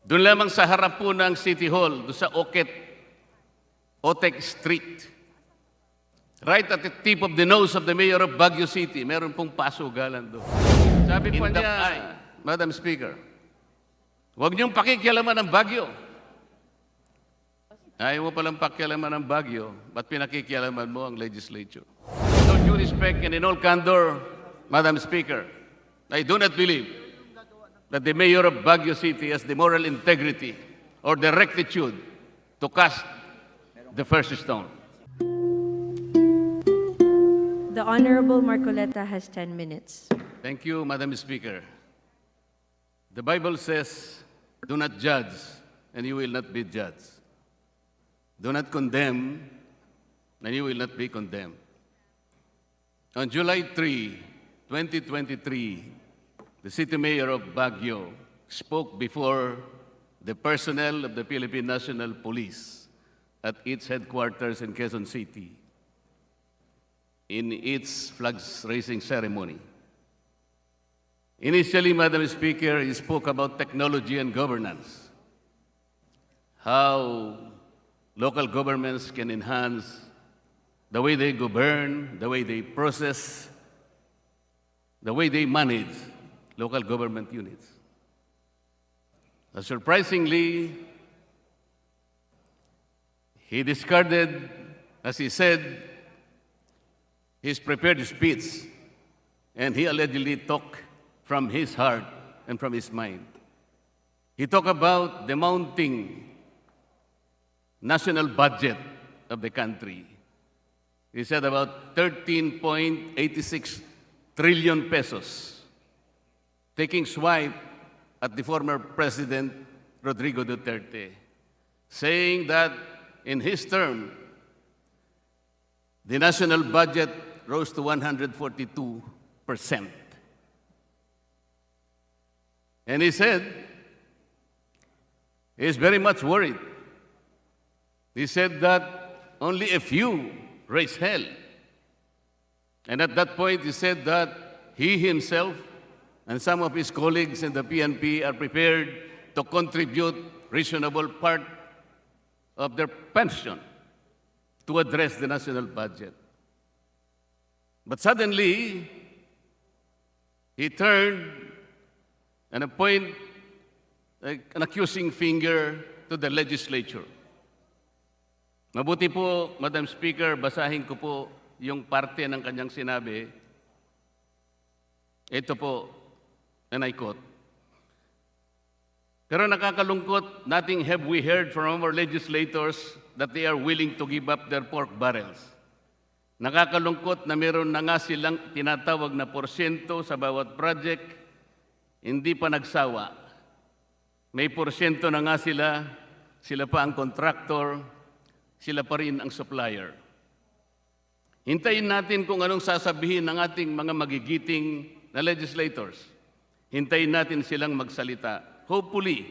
Doon lamang sa harap po ng City Hall, doon sa Otek Street, right at the tip of the nose of the Mayor of Baguio City, meron pong pasugalan doon. Sabi po niya, Madam Speaker, huwag niyong pakikialaman ng Baguio. Ayaw mo palang pakialaman ng Baguio, ba't pinakikialaman mo ang legislature? So due respect and in all candor, Madam Speaker, I do not believe that the Mayor of Baguio City has the moral integrity or the rectitude to cast the first stone. The Honorable Marcoleta has 10 minutes. Thank you, Madam Speaker. The Bible says, do not judge, and you will not be judged. Do not condemn, and you will not be condemned. On July 3, 2023, the City Mayor of Baguio spoke before the personnel of the Philippine National Police at its headquarters in Quezon City in its flag-raising ceremony. Initially, Madam Speaker, he spoke about technology and governance, how local governments can enhance the way they govern, the way they process, the way they manage local government units. Surprisingly, he discarded, as he said, his prepared speech, and he allegedly talked from his heart and from his mind. He talked about the mounting national budget of the country. He said about 13.86 trillion pesos, taking swipe at the former President Rodrigo Duterte, saying that in his term, the national budget rose to 142%. And he said he is very much worried. He said that only a few raise hell. And at that point, he said that he himself and some of his colleagues in the PNP are prepared to contribute reasonable part of their pension to address the national budget. But suddenly, he turned and pointed an accusing finger to the legislature. Mabuti po, Madam Speaker, basahin ko po yung parte ng kanyang sinabi. Ito po, and I quote, "Pero nakakalungkot, nothing have we heard from our legislators that they are willing to give up their pork barrels. Nakakalungkot na meron na nga silang tinatawag na porsyento sa bawat project, hindi pa nagsawa. May porsyento na nga sila pa ang contractor, sila pa rin ang supplier. Hintayin natin kung anong sasabihin ng ating mga magigiting na legislators. Hintayin natin silang magsalita. Hopefully,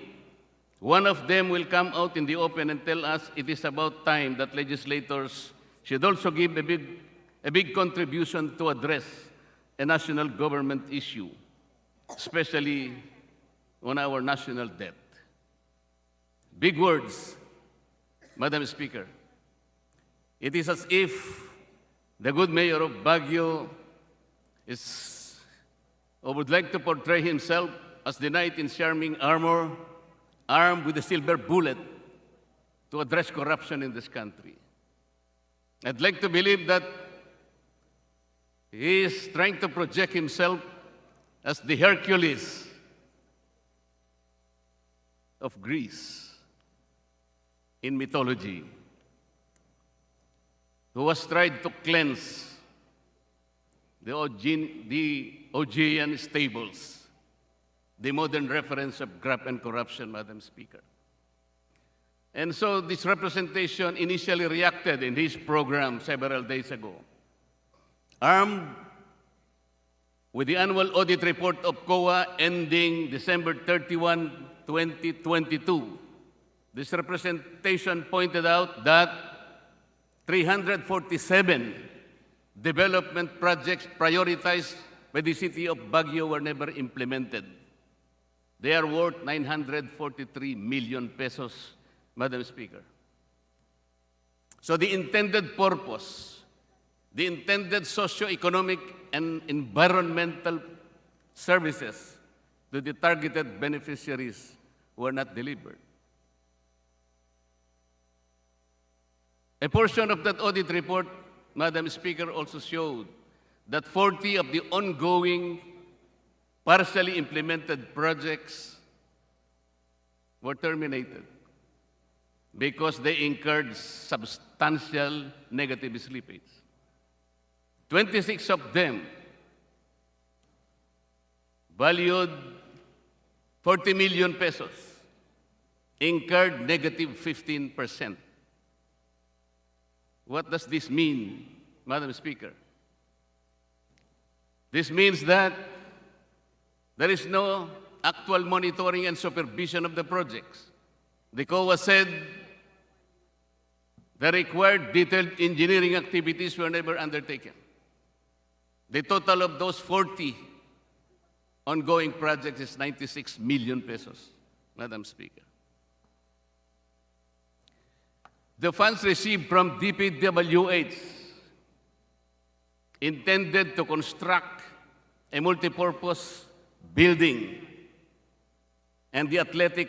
one of them will come out in the open and tell us it is about time that legislators should also give a big contribution to address a national government issue, especially on our national debt." Big words, Madam Speaker. It is as if the good mayor of Baguio would like to portray himself as the knight in shining armor, armed with a silver bullet to address corruption in this country. I'd like to believe that he is trying to project himself as the Hercules of Greece in mythology, who was tried to cleanse the Augean stables, the modern reference of graft and corruption, Madam Speaker. And so this representation initially reacted in his program several days ago. Armed with the annual audit report of COA ending December 31, 2022, this representation pointed out that 347 development projects prioritized by the city of Baguio were never implemented. They are worth 943 million pesos, Madam Speaker. So the intended purpose, the intended socio-economic and environmental services to the targeted beneficiaries were not delivered. A portion of that audit report, Madam Speaker, also showed that 40 of the ongoing partially implemented projects were terminated because they incurred substantial negative slippage. 26 of them, valued 40 million pesos, incurred negative 15%. What does this mean, Madam Speaker? This means that there is no actual monitoring and supervision of the projects. The COA said the required detailed engineering activities were never undertaken. The total of those 40 ongoing projects is 96 million pesos, Madam Speaker. The funds received from DPWH intended to construct a multipurpose building and the athletic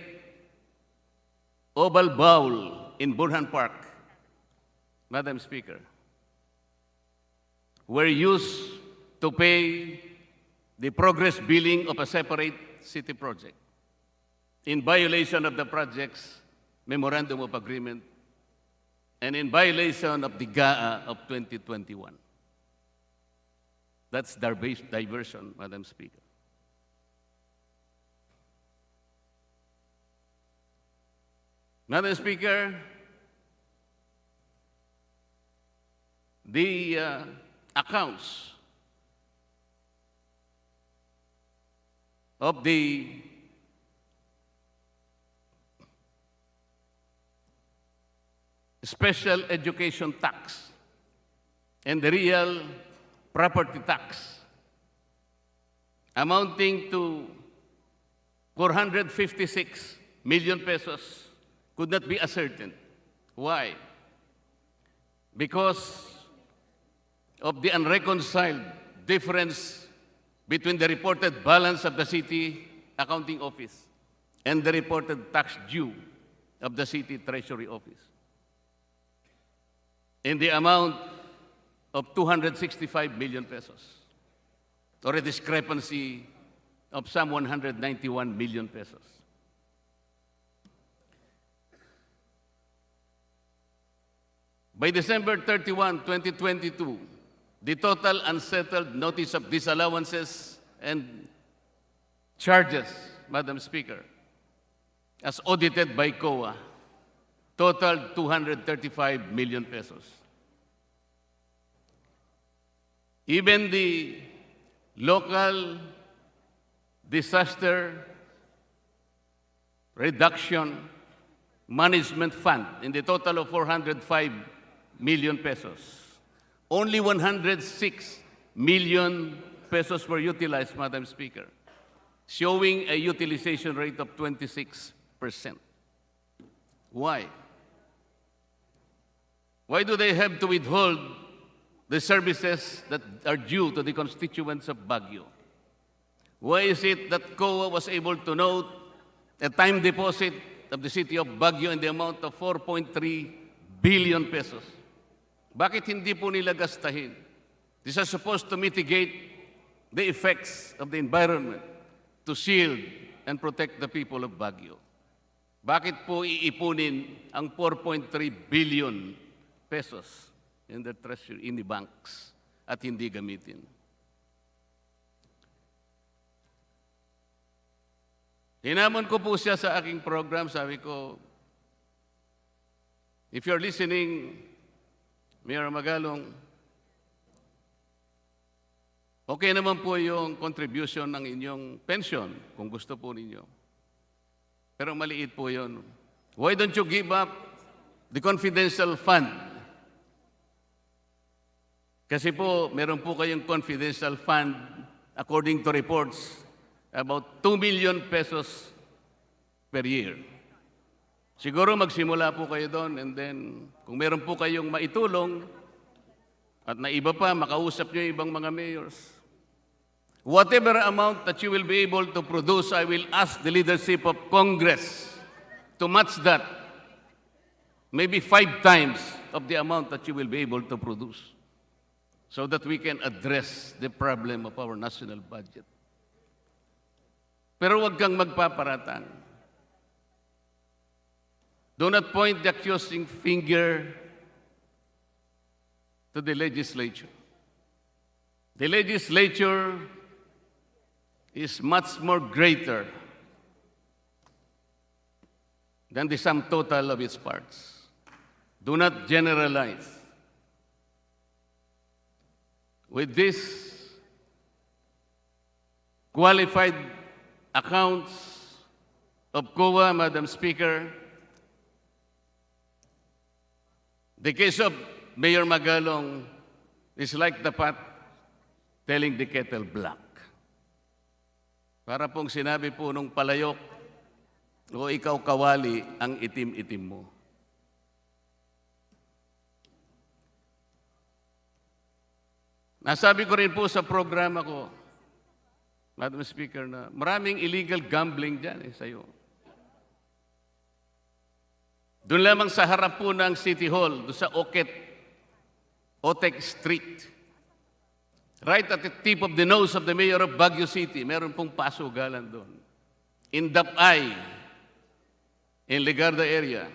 oval bowl in Burhan Park, Madam Speaker, were used to pay the progress billing of a separate city project in violation of the project's Memorandum of Agreement and in violation of the GAA of 2021. That's diversion, Madam Speaker. Madam Speaker, the accounts of the special education tax and the real property tax amounting to 456 million pesos could not be ascertained. Why? Because of the unreconciled difference between the reported balance of the city accounting office and the reported tax due of the city treasury office in the amount of 265 million pesos, or a discrepancy of some 191 million pesos. By December 31, 2022, the total unsettled notice of disallowances and charges, Madam Speaker, as audited by COA, totaled 235 million pesos. Even the local disaster reduction management fund in the total of 405 million pesos, only 106 million pesos were utilized, Madam Speaker, showing a utilization rate of 26%. Why? Why do they have to withhold the services that are due to the constituents of Baguio? Why is it that COA was able to note a time deposit of the city of Baguio in the amount of 4.3 billion pesos? Bakit hindi po nila gastahin? These are supposed to mitigate the effects of the environment, to shield and protect the people of Baguio. Bakit po iipunin ang 4.3 billion pesos in the treasury, in the banks, at hindi gamitin? Hinamon ko po siya sa aking program, sabi ko, if you're listening, Mayor Magalong, okay naman po yung contribution ng inyong pension, kung gusto po ninyo. Pero maliit po yun. Why don't you give up the confidential fund? Kasi po, meron po kayong confidential fund, according to reports, about 2 million pesos per year. Siguro magsimula po kayo doon and then kung meron po kayong maitulong at na iba pa, makausap nyo yung ibang mga mayors. Whatever amount that you will be able to produce, I will ask the leadership of Congress to match that. Maybe 5 times of the amount that you will be able to produce so that we can address the problem of our national budget. Pero huwag kang magpaparatang. Do not point the accusing finger to the legislature. The legislature is much more greater than the sum total of its parts. Do not generalize. With this qualified accounts of COA, Madam Speaker, the case of Mayor Magalong is like the pot telling the kettle black. Para pong sinabi po nung palayok, o ikaw kawali, ang itim-itim mo. Nasabi ko rin po sa programa ko, Madam Speaker, na maraming illegal gambling dyan sa'yo. Doon lamang sa harap po ng City Hall, doon sa Otek Street, right at the tip of the nose of the mayor of Baguio City, meron pong pasugalan doon. In Dapay, in Ligarda area,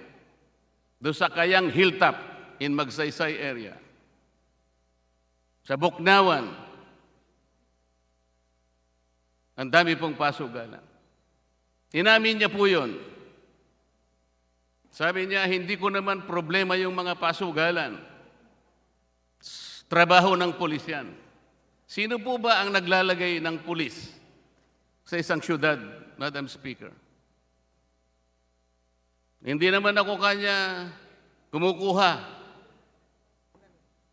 doon sa Kayang Hilltop, in Magsaysay area, sa Buknawan, ang dami pong pasugalan. Inamin niya po yun. Sabi niya, hindi ko naman problema yung mga pasugalan. Trabaho ng pulis yan. Sino po ba ang naglalagay ng pulis sa isang syudad, Madam Speaker? Hindi naman ako kanya kumukuha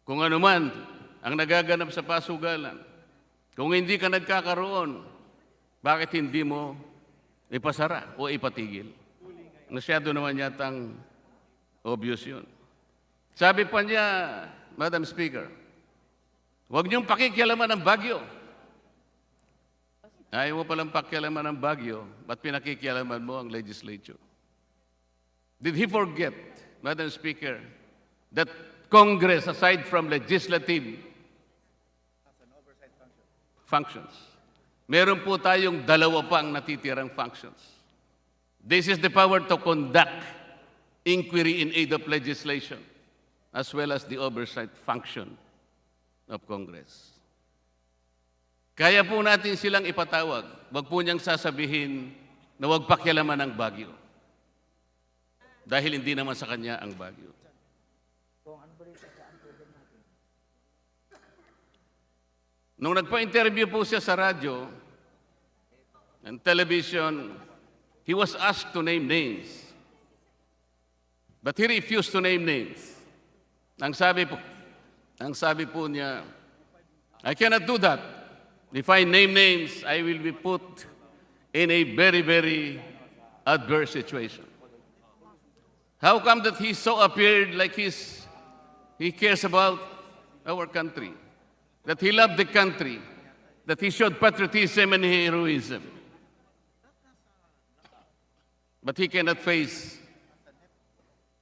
kung ano man ang nagaganap sa pasugalan. Kung hindi ka nagkakaroon, bakit hindi mo ipasara o ipatigil? Masyado naman yatang obvious yun. Sabi pa niya, Madam Speaker, huwag niyong pakikialaman ng Baguio. Ayaw mo palang pakialaman ng Baguio, ba't pinakikialaman mo ang legislature? Did he forget, Madam Speaker, that Congress, aside from legislative functions, meron po tayong dalawa pang natitirang functions. This is the power to conduct inquiry in aid of legislation, as well as the oversight function of Congress. Kaya po natin silang ipatawag. Wag po niyang sasabihin na wag pakialaman ng Baguio. Dahil hindi naman sa kanya ang Baguio. Nung nagpa-interview po siya sa radyo and television, he was asked to name names. But he refused to name names. Ang sabi po niya, I cannot do that. If I name names, I will be put in a very, very adverse situation. How come that he so appeared like he cares about our country? That he loved the country, that he showed patriotism and heroism. But he cannot face,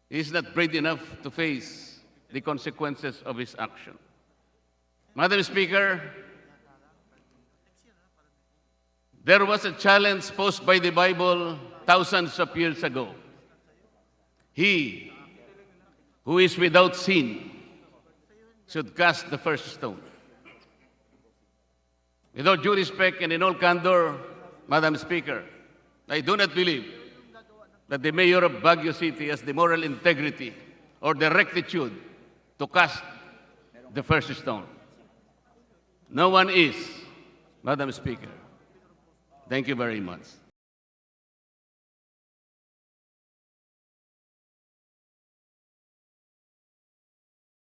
he's not brave enough to face the consequences of his action. Madam Speaker, there was a challenge posed by the Bible thousands of years ago. He who is without sin should cast the first stone. With all due respect and in all candor, Madam Speaker, I do not believe that the mayor of Baguio City has the moral integrity or the rectitude to cast the first stone. No one is, Madam Speaker. Thank you very much.